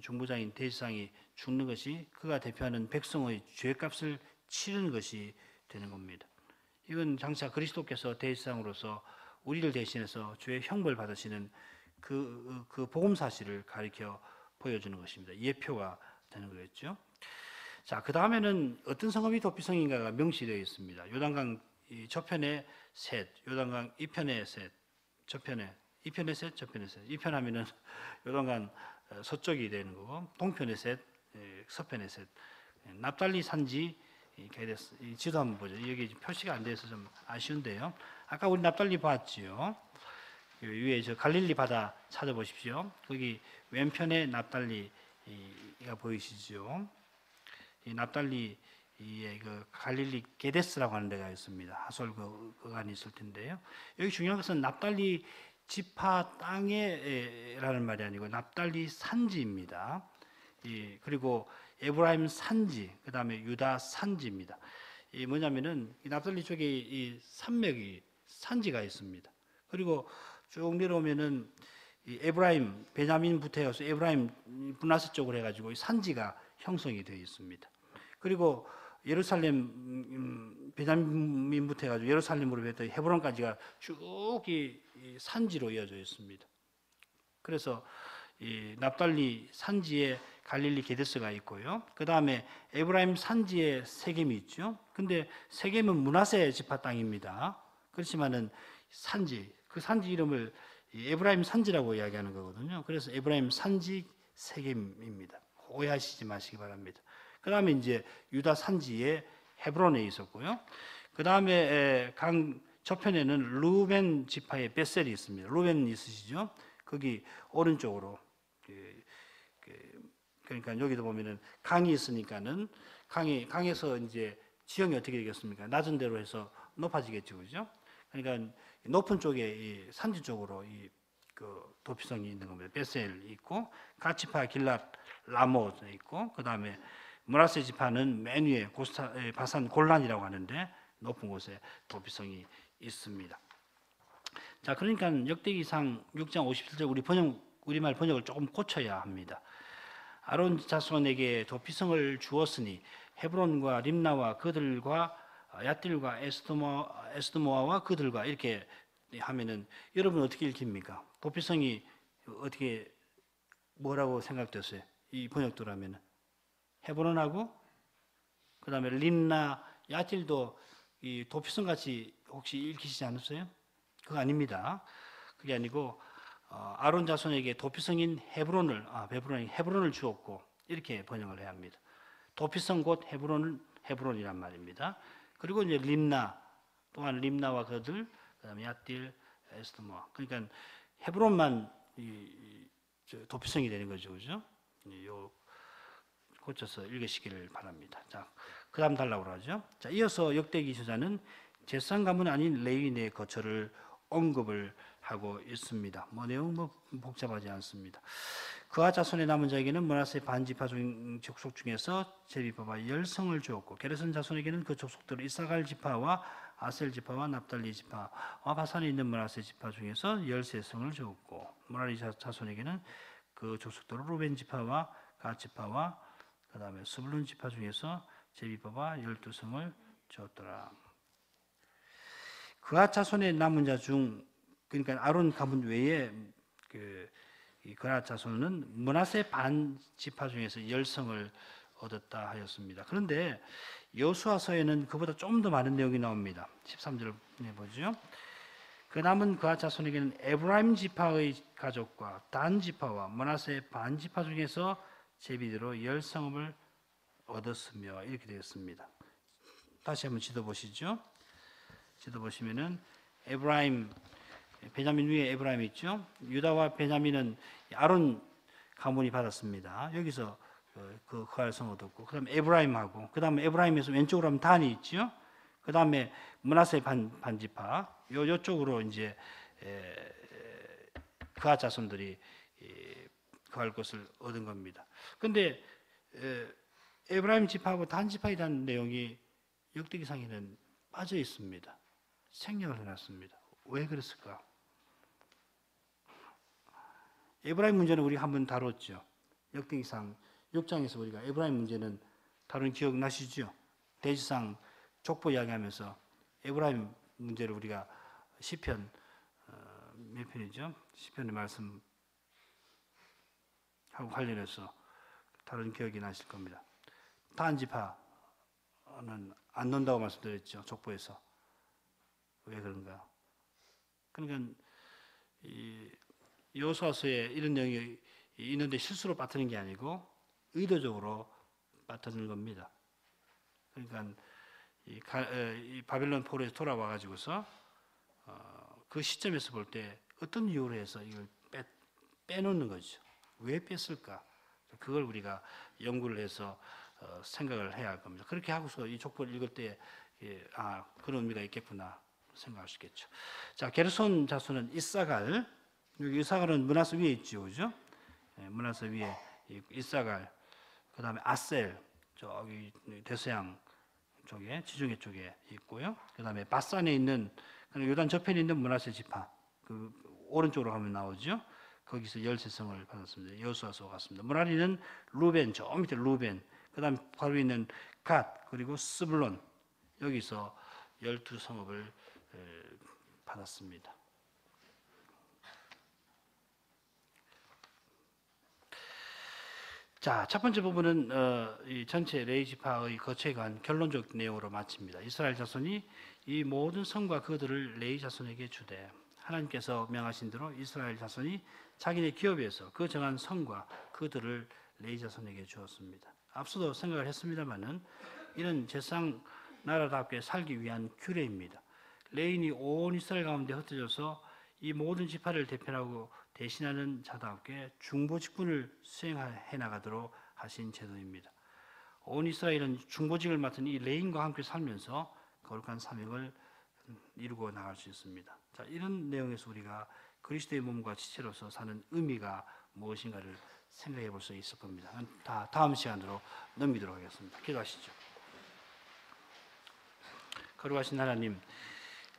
중보자인 대지상이 죽는 것이 그가 대표하는 백성의 죄값을 치르는 것이 되는 겁니다. 이건 장차 그리스도께서 대지상으로서 우리를 대신해서 죄의 형벌 받으시는 그 복음 사실을 가리켜 보여주는 것입니다. 예표가 되는 거겠죠. 자, 그 다음에는 어떤 성읍이 도피성인가가 명시되어 있습니다. 요단강 저편에 셋, 요단강 이편에 셋, 저편에 이편에 셋, 저편에 셋. 이편하면은 요단강 서쪽이 되는 거고, 동편에 셋, 서편에 셋. 납달리 산지 이 지도 한번 보죠. 여기 표시가 안 돼서 좀 아쉬운데요. 아까 우리 납달리 봤지요. 위에 저 갈릴리 바다 찾아보십시오. 거기 왼편에 납달리가 보이시죠. 이 납달리의 그 갈릴리 게데스라고 하는 데가 있습니다. 하솔 그 안에 있을 텐데요. 여기 중요한 것은 납달리 지파 땅에라는 말이 아니고 납달리 산지입니다. 그리고 에브라임 산지, 그 다음에 유다 산지입니다. 이 뭐냐면은 이 납달리 쪽에 이 산맥이 산지가 있습니다. 그리고 쭉 내려오면은 이 에브라임 베냐민부터 해서 에브라임 분하스 쪽으로 해가지고 산지가 형성이 되어 있습니다. 그리고 예루살렘 베냐민부터 해가지고 예루살렘으로 해서 헤브론까지가 쭉 이 산지로 이어져 있습니다. 그래서 이 납달리 산지에 갈릴리 게데스가 있고요. 그 다음에 에브라임 산지에 세겜이 있죠. 근데 세겜은 므낫세 지파 땅입니다. 그렇지만은 산지, 그 산지 이름을 에브라임 산지라고 이야기하는 거거든요. 그래서 에브라임 산지 세겜입니다. 오해하시지 마시기 바랍니다. 그 다음에 이제 유다 산지에 헤브론에 있었고요. 그 다음에 강 저편에는 루벤 지파의 베셀이 있습니다. 루벤 있으시죠? 거기 오른쪽으로 그러니까 여기도 보면은 강이 있으니까는 강에서 이제 지형이 어떻게 되겠습니까? 낮은 데로 해서 높아지겠죠, 그죠? 그러니까 높은 쪽에 이 산지 쪽으로 그 도피성이 있는 겁니다. 베셀 있고 가치파 길랏 라못 있고 그 다음에 므낫세 지파는 맨 위에 바산 골란이라고 하는데 높은 곳에 도피성이 있습니다. 자, 그러니까 역대기상 6장 57절 우리말 번역을 조금 고쳐야 합니다. 아론 자손에게 도피성을 주었으니 헤브론과 림나와 그들과 얏딜과 에스드모아와 그들과 이렇게 하면은 여러분 어떻게 읽힙니까? 도피성이 어떻게 뭐라고 생각됐어요? 이 번역대로 하면은 헤브론하고 그다음에 림나 얏딜도 이 도피성 같이 혹시 읽히시지 않으세요? 그거 아닙니다. 그게 아니고 아론 자손에게 도피성인 헤브론을 주었고 이렇게 번역을 해야 합니다. 도피성 곧 헤브론이란 말입니다. 그리고 이제 림나 또한 림나와 그들 그다음에 얏딜 에스드모아 그러니까 헤브론만 도피성이 되는 거죠, 그죠? 요 고쳐서 읽으시기를 바랍니다. 자, 그다음 달라고 그러죠. 자, 이어서 역대기 저자는 제사장 가문 아닌 레위인의 거처를 언급을 하고 있습니다. 내용 복잡하지 않습니다. 그와 자손의 남은 자에게는 므낫세 반지파 족속 중에서 제비파와 10성을 주었고 게르손 자손에게는 그 족속대로 이사갈 지파와 아셀 지파와 납달리 지파와 바산에 있는 므낫세 지파 중에서 13성을 주었고 므라리 자손에게는 그 족속대로 루벤 지파와 갓 지파와 그 다음에 스불론 지파 중에서 제비파와 12성을 주었더라. 그앗 자손의 남은 자 중 그러니까 아론 가문 외에 그앗 자손은 므낫세 반 지파 중에서 10성을 얻었다 하였습니다. 그런데 여호수아서에는 그보다 좀 더 많은 내용이 나옵니다. 13절을 보죠. 그 남은 그앗 자손에게는 에브라임 지파의 가족과 단 지파와 므낫세 반 지파 중에서 제비대로 10성읍을 얻었으며 이렇게 되었습니다. 다시 한번 지도 보시죠. 지도 보시면은 에브라임 베냐민 위에 에브라임 있죠. 유다와 베냐민은 아론 가문이 받았습니다. 여기서 그 거할성 얻었고 그다음에 에브라임하고 그다음에 에브라임에서 왼쪽으로 하면 단이 있죠. 그다음에 므낫세 반지파 요쪽으로 이제 그앗 자손들이 거할 것을 얻은 겁니다. 근데 에브라임 지파하고 단 지파이라는 내용이 역대기상에는 빠져 있습니다. 생략을 해놨습니다. 왜 그랬을까? 에브라임 문제는 우리가 한번 다뤘죠. 역대기상 6장에서 우리가 에브라임 문제는 다룬 기억 나시죠? 대지상 족보 이야기하면서 에브라임 문제를 우리가 시편 몇 편이죠? 시편의 말씀하고 관련해서 다룬 기억이 나실 겁니다. 단 지파는 안 논다고 말씀드렸죠. 족보에서. 왜 그런가? 그러니까 여호수아서에 이런 내용이 있는데 실수로 빠뜨린 게 아니고 의도적으로 빠뜨린 겁니다. 그러니까 이 바벨론 포로에서 돌아와 가지고서 그 시점에서 볼 때 어떤 이유로 해서 이걸 빼놓는 거죠. 왜 뺐을까? 그걸 우리가 연구를 해서 생각을 해야 할 겁니다. 그렇게 하고서 이 족보를 읽을 때 그런 의미가 있겠구나 생각할 수 있겠죠. 자, 게르손 자손은 이사갈, 여기 이사갈은 므낫세 위에 있죠, 그죠? 므낫세 위에 이사갈, 그 다음에 아셀, 저기 대서양 쪽에 지중해 쪽에 있고요. 그 다음에 바산에 있는 요단 저편에 있는 므낫세 지파, 그 오른쪽으로 가면 나오죠. 거기서 13성을 받았습니다. 여호수아서 갔습니다. 므라리는 루벤, 저 밑에 루벤, 그 다음에 바로 있는 갓, 그리고 스불론, 여기서 12성읍을 받았습니다. 자, 첫 번째 부분은 이 전체 레위 지파의 거처에 관한 결론적 내용으로 마칩니다. 이스라엘 자손이 이 모든 성과 그들을 레위 자손에게 주되 하나님께서 명하신 대로 이스라엘 자손이 자기네 기업에서 그 정한 성과 그들을 레위 자손에게 주었습니다. 앞서도 생각을 했습니다마는 이는 제사장 나라답게 살기 위한 규례입니다. 레인이 온 이스라엘 가운데 흩어져서 이 모든 지파를 대표하고 대신하는 자답게 중보 직분을 수행해 나가도록 하신 제도입니다. 온 이스라엘은 중보직을 맡은 이 레인과 함께 살면서 거룩한 사명을 이루고 나갈 수 있습니다. 자, 이런 내용에서 우리가 그리스도의 몸과 지체로서 사는 의미가 무엇인가를 생각해 볼 수 있을 겁니다. 다음 시간으로 넘기도록 하겠습니다. 기도하시죠. 거룩하신 하나님,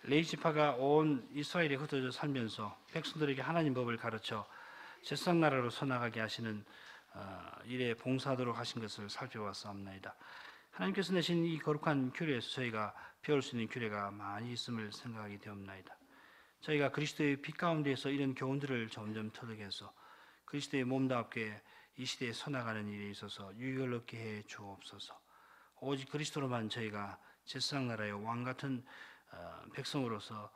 레위 지파가 온 이스라엘에 흩어져 살면서 백성들에게 하나님 법을 가르쳐 제사장 나라로 서나가게 하시는 일에 봉사하도록 하신 것을 살펴봤사옵나이다. 하나님께서 내신 이 거룩한 규례에서 저희가 배울 수 있는 규례가 많이 있음을 생각하게 되옵나이다. 저희가 그리스도의 빛 가운데에서 이런 교훈들을 점점 터득해서 그리스도의 몸답게 이 시대에 서나가는 일에 있어서 유익을 얻게 해 주옵소서. 오직 그리스도로만 저희가 제사장 나라의 왕같은 백성으로서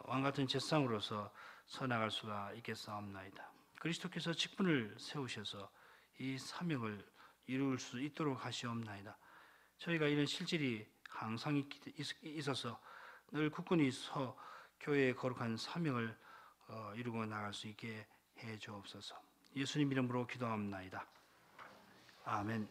왕같은 제사장으로서 서나갈 수가 있겠사옵나이다. 그리스도께서 직분을 세우셔서 이 사명을 이룰 수 있도록 하시옵나이다. 저희가 이런 실질이 항상 있어서 늘 굳건히 서 교회의 거룩한 사명을 이루고 나갈 수 있게 해 주옵소서. 예수님 이름으로 기도합나이다. 아멘.